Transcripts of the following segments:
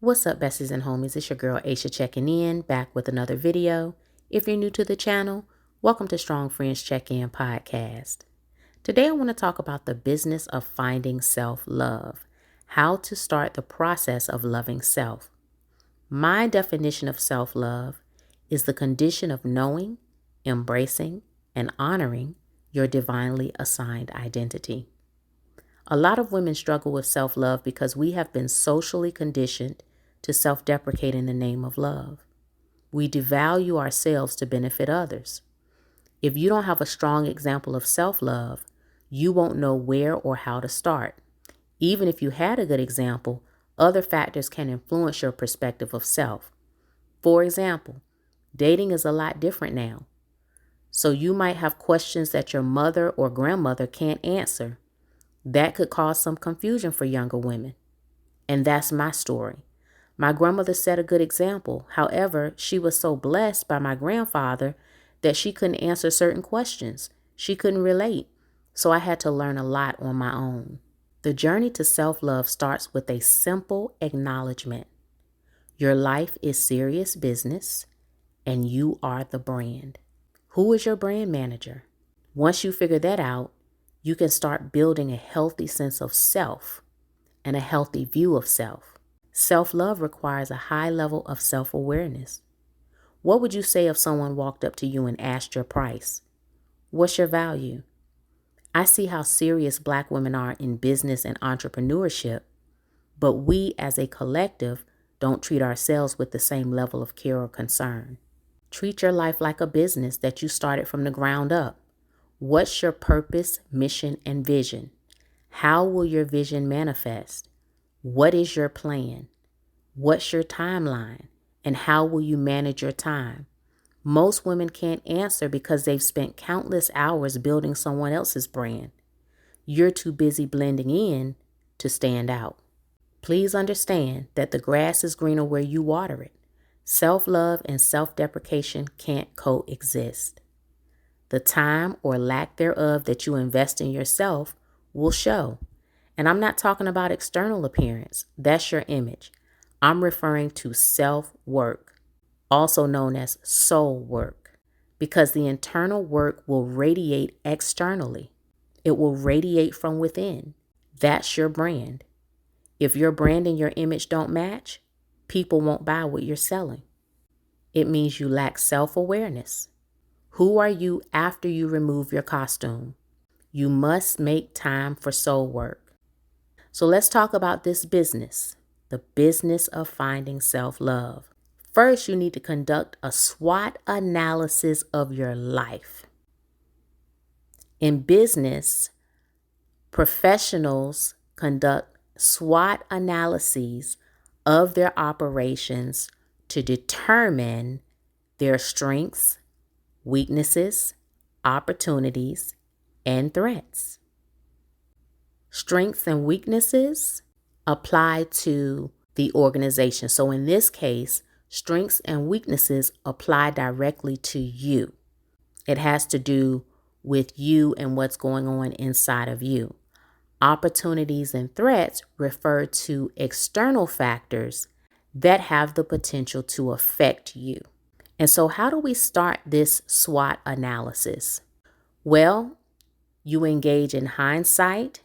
What's up, besties and homies? It's your girl Aisha checking in, back with another video. If you're new to the channel, welcome to Strong Friends Check-In Podcast. Today I want to talk about the business of finding self-love, how to start the process of loving self. My definition of self-love is the condition of knowing, embracing, and honoring your divinely assigned identity. A lot of women struggle with self-love because we have been socially conditioned to self-deprecate in the name of love. We devalue ourselves to benefit others. If you don't have a strong example of self-love, you won't know where or how to start. Even if you had a good example, other factors can influence your perspective of self. For example, dating is a lot different now. So you might have questions that your mother or grandmother can't answer. That could cause some confusion for younger women. And that's my story. My grandmother set a good example. However, she was so blessed by my grandfather that she couldn't answer certain questions. She couldn't relate. So I had to learn a lot on my own. The journey to self-love starts with a simple acknowledgement. Your life is serious business, and you are the brand. Who is your brand manager? Once you figure that out, you can start building a healthy sense of self and a healthy view of self. Self-love requires a high level of self-awareness. What would you say if someone walked up to you and asked your price? What's your value? I see how serious Black women are in business and entrepreneurship, but we as a collective don't treat ourselves with the same level of care or concern. Treat your life like a business that you started from the ground up. What's your purpose, mission, and vision? How will your vision manifest? What is your plan? What's your timeline? And how will you manage your time? Most women can't answer because they've spent countless hours building someone else's brand. You're too busy blending in to stand out. Please understand that the grass is greener where you water it. Self-love and self-deprecation can't coexist. The time or lack thereof that you invest in yourself will show. And I'm not talking about external appearance. That's your image. I'm referring to self-work, also known as soul work, because the internal work will radiate externally. It will radiate from within. That's your brand. If your brand and your image don't match, people won't buy what you're selling. It means you lack self-awareness. Who are you after you remove your costume? You must make time for soul work. So let's talk about this business, the business of finding self-love. First, you need to conduct a SWOT analysis of your life. In business, professionals conduct SWOT analyses of their operations to determine their strengths, weaknesses, opportunities, and threats. Strengths and weaknesses apply to the organization. So in this case, strengths and weaknesses apply directly to you. It has to do with you and what's going on inside of you. Opportunities and threats refer to external factors that have the potential to affect you. And so how do we start this SWOT analysis? Well, you engage in hindsight,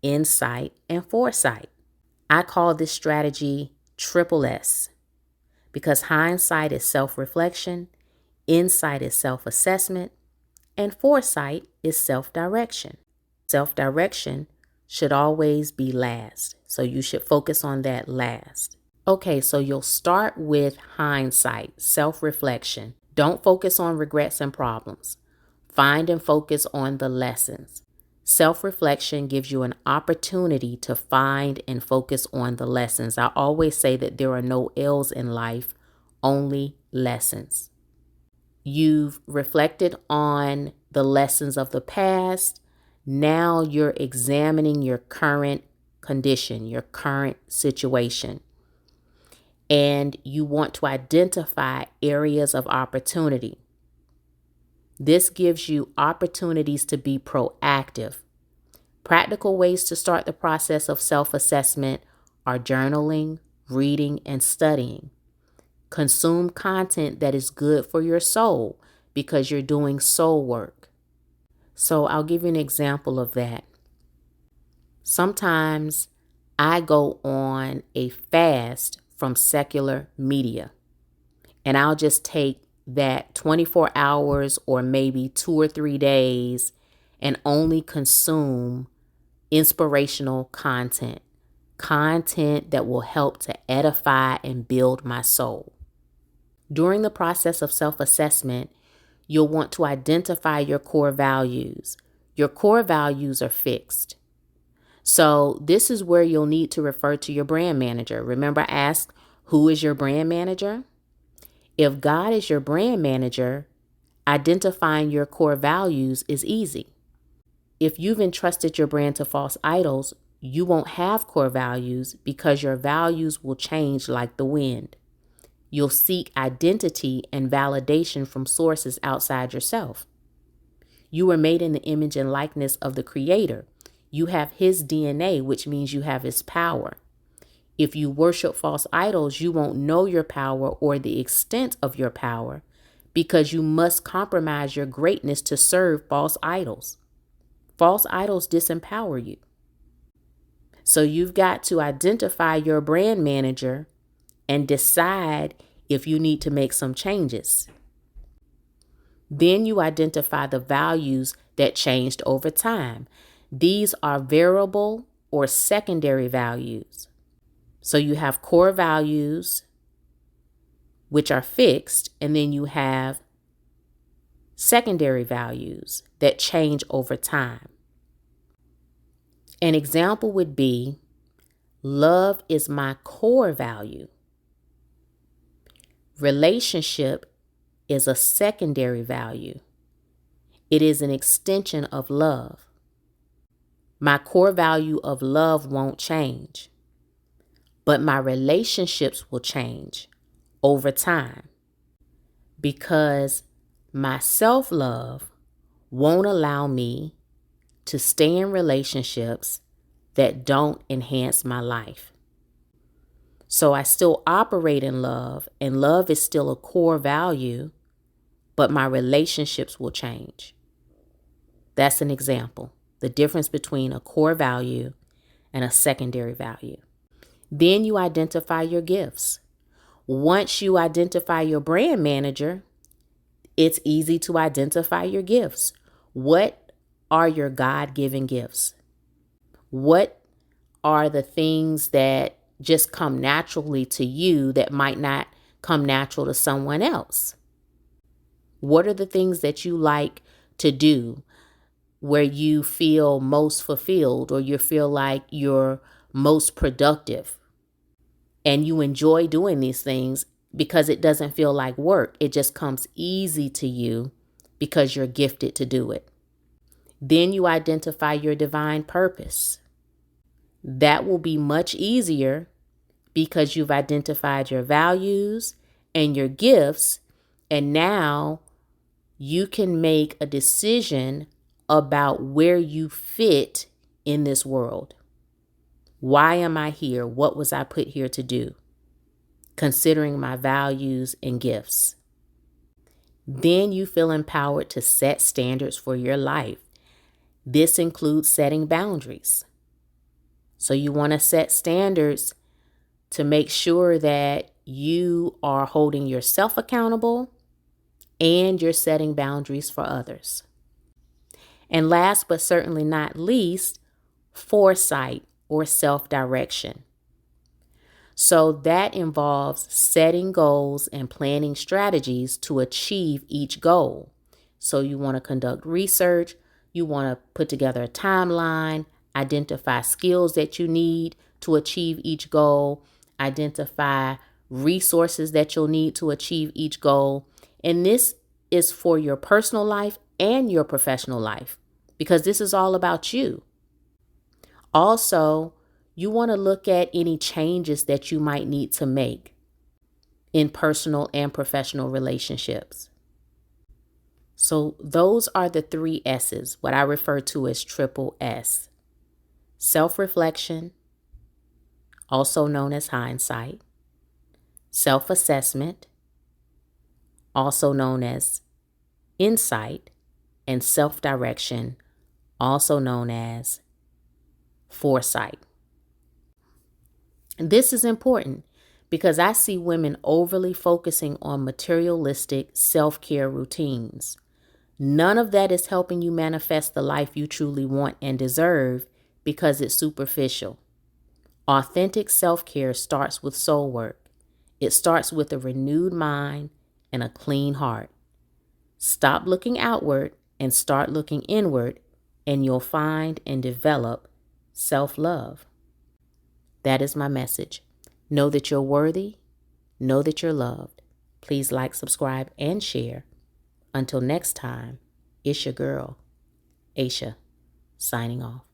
insight, and foresight. I call this strategy triple S because hindsight is self-reflection, insight is self-assessment, and foresight is self-direction. Self-direction should always be last, so you should focus on that last. Okay, so you'll start with hindsight, self-reflection. Don't focus on regrets and problems. Find and focus on the lessons. Self-reflection gives you an opportunity to find and focus on the lessons. I always say that there are no L's in life, only lessons. You've reflected on the lessons of the past. Now you're examining your current condition, your current situation. And you want to identify areas of opportunity. This gives you opportunities to be proactive. Practical ways to start the process of self-assessment are journaling, reading, and studying. Consume content that is good for your soul because you're doing soul work. So I'll give you an example of that. Sometimes I go on a fast from secular media, and I'll just take that 24 hours or maybe 2 or 3 days and only consume inspirational content that will help to edify and build my soul. During the process of self-assessment, you'll want to identify your core values. Your core values are fixed. So this is where you'll need to refer to your brand manager. Remember, I asked, who is your brand manager? If God is your brand manager, identifying your core values is easy. If you've entrusted your brand to false idols, you won't have core values because your values will change like the wind. You'll seek identity and validation from sources outside yourself. You were made in the image and likeness of the Creator. You have His DNA, which means you have His power. If you worship false idols, you won't know your power or the extent of your power because you must compromise your greatness to serve false idols. False idols disempower you. So you've got to identify your brand manager and decide if you need to make some changes. Then you identify the values that changed over time. These are variable or secondary values. So you have core values, which are fixed, and then you have secondary values that change over time. An example would be, love is my core value. Relationship is a secondary value. It is an extension of love. My core value of love won't change, but my relationships will change over time because my self-love won't allow me to stay in relationships that don't enhance my life. So I still operate in love, and love is still a core value, but my relationships will change. That's an example, the difference between a core value and a secondary value. Then you identify your gifts. Once you identify your brand manager, it's easy to identify your gifts. What are your God-given gifts? What are the things that just come naturally to you that might not come natural to someone else? What are the things that you like to do where you feel most fulfilled or you feel like you're most productive and you enjoy doing these things because it doesn't feel like work? It just comes easy to you because you're gifted to do it. Then you identify your divine purpose. That will be much easier because you've identified your values and your gifts, and now you can make a decision about where you fit in this world. Why am I here? What was I put here to do? Considering my values and gifts. Then you feel empowered to set standards for your life. This includes setting boundaries. So you want to set standards to make sure that you are holding yourself accountable and you're setting boundaries for others. And last but certainly not least, foresight or self-direction. So that involves setting goals and planning strategies to achieve each goal. So you want to conduct research, you want to put together a timeline, identify skills that you need to achieve each goal, identify resources that you'll need to achieve each goal. And this is for your personal life and your professional life, because this is all about you. Also, you want to look at any changes that you might need to make in personal and professional relationships. So those are the 3 S's, what I refer to as triple S. Self-reflection, also known as hindsight, self-assessment, also known as insight, and self-direction, also known as foresight. This is important because I see women overly focusing on materialistic self-care routines. None of that is helping you manifest the life you truly want and deserve because it's superficial. Authentic self-care starts with soul work. It starts with a renewed mind and a clean heart. Stop looking outward and start looking inward, and you'll find and develop self-love. That is my message. Know that you're worthy. Know that you're loved. Please like, subscribe, and share. Until next time, it's your girl, Aisha, signing off.